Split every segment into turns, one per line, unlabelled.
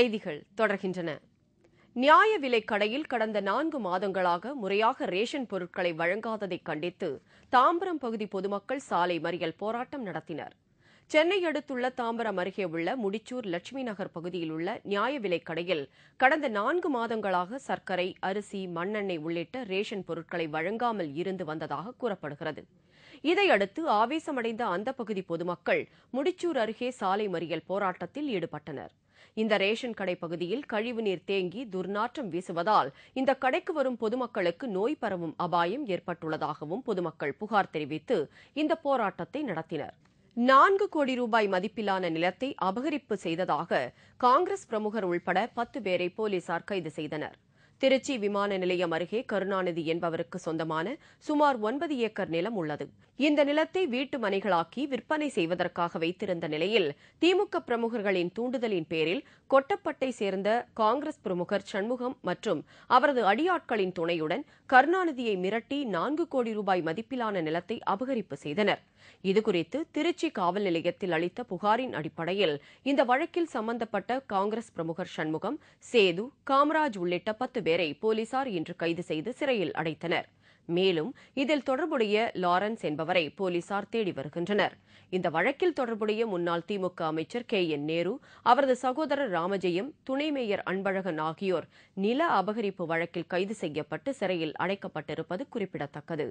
செய்திகள் தொடர்கின்றன. நியாய விலைக் கடையில் கடந்த 4 மாதங்களாக முறையாக ரேஷன் பொருட்களை வழங்காததை கண்டித்து தாம்பரம் பகுதி பொதுமக்கள் சாலை மறியல் போராட்டம் நடத்தினர். சென்னை அடுத்துள்ள தாம்பரம் அருகே உள்ள முடிச்சூர் லட்சுமி நகர் பகுதியில் உள்ள நியாய விலைக் கடையில் கடந்த 4 மாதங்களாக சர்க்கரை, அரிசி, மண்ணெண்ணெய் உள்ளிட்ட ரேஷன் பொருட்களை வழங்காமல் இருந்து வந்ததாக கூறப்படுகிறது. இதையடுத்து ஆவேசமடைந்த அந்த பகுதி பொதுமக்கள் முடிச்சூர் அருகே சாலை மறியல் போராட்டத்தில் ஈடுபட்டனர். இந்த ரேஷன் கடை பகுதியில் கழிவுநீர் தேங்கி துர்நாற்றம் வீசுவதால் இந்த கடைக்கு வரும் பொதுமக்களுக்கு நோய் பரவும் அபாயம் ஏற்பட்டுள்ளதாகவும் பொதுமக்கள் புகார் தெரிவித்து இந்த போராட்டத்தை நடத்தினர். 4 கோடி ரூபாய் மதிப்பிலான நிலத்தை அபகரிப்பு செய்ததாக காங்கிரஸ் பிரமுகர் உள்பட 10 பேரை போலீசார் கைது செய்தனர். திருச்சி விமான நிலையம் அருகே கருணாநிதி என்பவருக்கு சொந்தமான சுமார் 9 ஏக்கர் நிலம் உள்ளது. இந்த நிலத்தை வீட்டு மனைகளாக்கி விற்பனை செய்வதற்காக வைத்திருந்த நிலையில் திமுக பிரமுகர்களின் தூண்டுதலின் பேரில் கொட்டப்பட்டை சேர்ந்த காங்கிரஸ் பிரமுகர் சண்முகம் மற்றும் அவரது அடியாட்களின் துணையுடன் கருணாநிதியை மிரட்டி 4 கோடி ரூபாய் மதிப்பிலான நிலத்தை அபகரிப்பு செய்தனர். இதுகுறித்து திருச்சி காவல் நிலையத்தில் அளித்த புகாரின் அடிப்படையில் இந்த வழக்கில் சம்பந்தப்பட்ட காங்கிரஸ் பிரமுகர் சண்முகம், சேது, காமராஜ் உள்ளிட்ட 10 பேரை போலீசார் இன்று கைது செய்து சிறையில் அடைத்தனர். மேலும் இதில் தொடர்புடைய லாரன்ஸ் என்பவரை போலீசார் தேடி வருகின்றனர். இந்த வழக்கில் தொடர்புடைய முன்னாள் திமுக அமைச்சர் KN நேரு, அவரது சகோதரர் ராமஜெயம், துணை மேயர் அன்பழகன் ஆகியோர் நில அபகரிப்பு வழக்கில் கைது செய்யப்பட்டு சிறையில் அடைக்கப்பட்டிருப்பது குறிப்பிடத்தக்கது.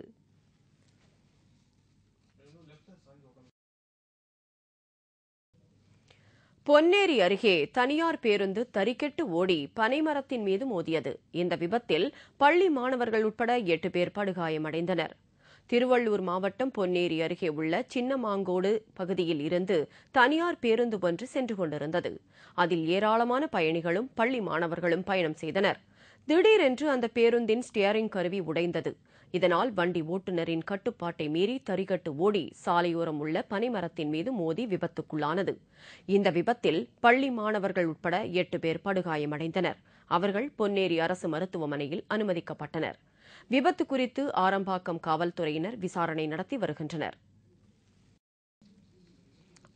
பொன்னேரி அருகே தனியார் பேருந்து தறிக்கெட்டு ஓடி பனைமரத்தின் மீது மோதியது. இந்த விபத்தில் பள்ளி மாணவர்கள் உட்பட 8 பேர் படுகாயமடைந்தனர். திருவள்ளூர் மாவட்டம் பொன்னேரி அருகே உள்ள சின்னமாங்கோடு பகுதியில் இருந்து தனியார் பேருந்து ஒன்று சென்று கொண்டிருந்தது. அதில் ஏராளமான பயணிகளும் பள்ளி மாணவர்களும் பயணம் செய்தனர். திடீரென்று அந்த பேருந்தின் ஸ்டியரிங் கருவி உடைந்தது. இதனால் வண்டி ஓட்டுநரின் கட்டுப்பாட்டை மீறி தறிகட்டு ஓடி சாலையோரம் உள்ள பனைமரத்தின் மீது மோதி விபத்துக்குள்ளானது. இந்த விபத்தில் பள்ளி மாணவர்கள் உட்பட 8 பேர் படுகாயமடைந்தனர். அவர்கள் பொன்னேரி அரசு மருத்துவமனையில் அனுமதிக்கப்பட்டனர். விபத்து குறித்து ஆரம்பாக்கம் காவல்துறையினர் விசாரணை நடத்தி வருகின்றனர்.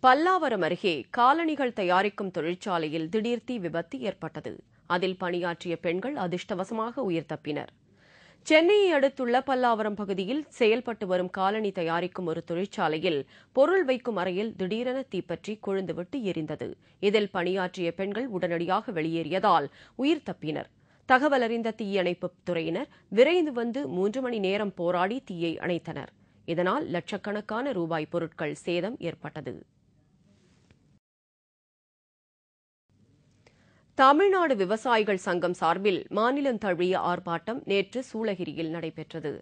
பல்லாவரம் அருகே காலணிகள் தயாரிக்கும் தொழிற்சாலையில் திடீர் தீ விபத்து ஏற்பட்டது. அதில் பணியாற்றிய பெண்கள் அதிர்ஷ்டவசமாக உயிர் தப்பினர். சென்னையை அடுத்துள்ள பல்லாவரம் பகுதியில் செயல்பட்டு வரும் காலணி தயாரிக்கும் ஒரு தொழிற்சாலையில் பொருள் வைக்கும் அறையில் திடீரென தீப்பற்றி கொழுந்துவிட்டு எரிந்தது. இதில் பணியாற்றிய பெண்கள் உடனடியாக வெளியேறியதால் உயிர் தப்பினர். தகவல் அறிந்த தீயணைப்புத் துறையினர் விரைந்து வந்து 3 மணி நேரம் போராடி தீயை அணைத்தனர். இதனால் லட்சக்கணக்கான ரூபாய் பொருட்கள் சேதம் ஏற்பட்டது. தமிழ்நாடு விவசாயிகள் சங்கம் சார்பில் மாநிலம் தழுவிய ஆர்ப்பாட்டம் நேற்று சூளகிரியில் நடைபெற்றது.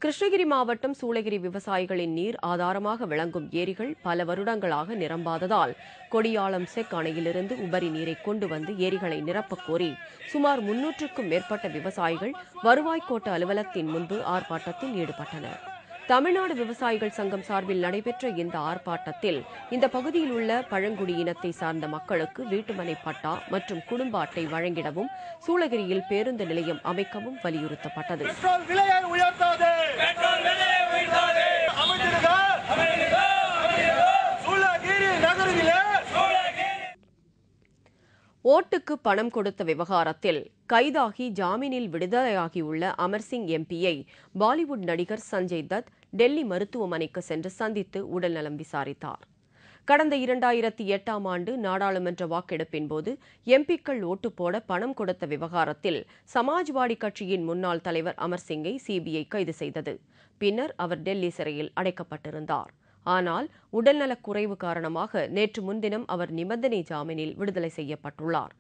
கிருஷ்ணகிரி மாவட்டம் சூளகிரி விவசாயிகளின் நீர் ஆதாரமாக விளங்கும் ஏரிகள் பல வருடங்களாக நிரம்பாததால் கொடியாளம் செக் அணையிலிருந்து உபரி நீரை கொண்டு வந்து ஏரிகளை நிரப்பக் கோரி சுமார் 300க்கும் மேற்பட்ட விவசாயிகள் வருவாய் கோட்ட அலுவலகத்தின் முன்பு ஆர்ப்பாட்டத்தில் ஈடுபட்டனர். தமிழ்நாடு விவசாயிகள் சங்கம் சார்பில் நடைபெற்ற இந்த ஆர்ப்பாட்டத்தில் இந்த பகுதியில் உள்ள பழங்குடியினத்தை சார்ந்த மக்களுக்கு வீட்டுமனை பட்டா மற்றும் குடும்ப அட்டை வழங்கிடவும் சூளகிரியில் பேருந்து நிலையம் அமைக்கவும் வலியுறுத்தப்பட்டது. ஓட்டுக்கு பணம் கொடுத்த விவகாரத்தில் கைதாகி ஜாமீனில் விடுதலையாகியுள்ள அமர்சிங் எம்பியை பாலிவுட் நடிகர் சஞ்சய் தத் டெல்லி மருத்துவமனைக்கு சென்று சந்தித்து உடல்நலம் விசாரித்தார். கடந்த 2008ஆம் ஆண்டு நாடாளுமன்ற வாக்கெடுப்பின் போது எம்பிக்கள் ஓட்டு போட பணம் கொடுத்த விவகாரத்தில் சமாஜ்வாடி கட்சியின் முன்னாள் தலைவர் அமர்சிங்கை சிபிஐ கைது செய்தது. பின்னர் அவர் டெல்லி சிறையில் அடைக்கப்பட்டிருந்தார். ஆனால் உடல்நலக் குறைவு காரணமாக நேற்று முன்தினம் அவர் நிபந்தனை ஜாமீனில் விடுதலை செய்யப்பட்டுள்ளார்.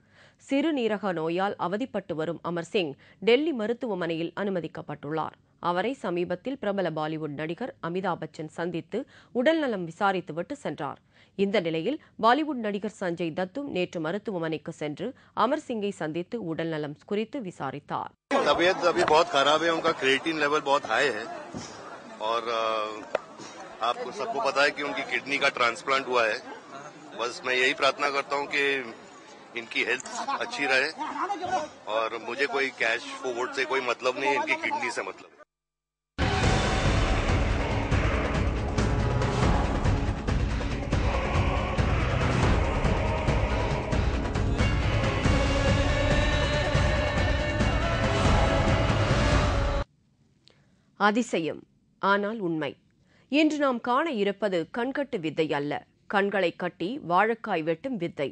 சிறுநீரக நோயால் அவதிப்பட்டு வரும் அமர்சிங் டெல்லி மருத்துவமனையில் அனுமதிக்கப்பட்டுள்ளார். அவரை சமீபத்தில் பிரபல பாலிவுட் நடிகர் அமிதாப் பச்சன் சந்தித்து உடல்நலம் விசாரித்துவிட்டு சென்றார். இந்த நிலையில் பாலிவுட் நடிகர் சஞ்சய் தத்தும் நேற்று மருத்துவமனைக்கு சென்று அமர்சிங்கை சந்தித்து உடல்நலம் குறித்து விசாரித்தார்.
आपको सबको पता है कि उनकी किडनी का ट्रांसप्लांट हुआ है. बस मैं यही प्रार्थना करता हूं कि इनकी हेल्थ अच्छी रहे और मुझे कोई कैश फॉरवर्ड से कोई मतलब नहीं है, इनकी किडनी से मतलब है.
அதிசயம், ஆனால் உண்மை. இன்று நாம் காண இருப்பது கண்கட்டு வித்தை அல்ல, கண்களை கட்டி வாழைக்காய் வெட்டும் வித்தை.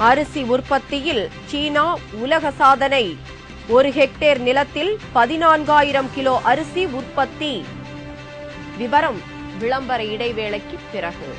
அரிசி உற்பத்தியில் சீனா உலக சாதனை. 1 ஹெக்டேர் நிலத்தில் 14,000 கிலோ அரிசி உற்பத்தி. விவரம் விளம்பர இடைவேளைக்கு பிறகு.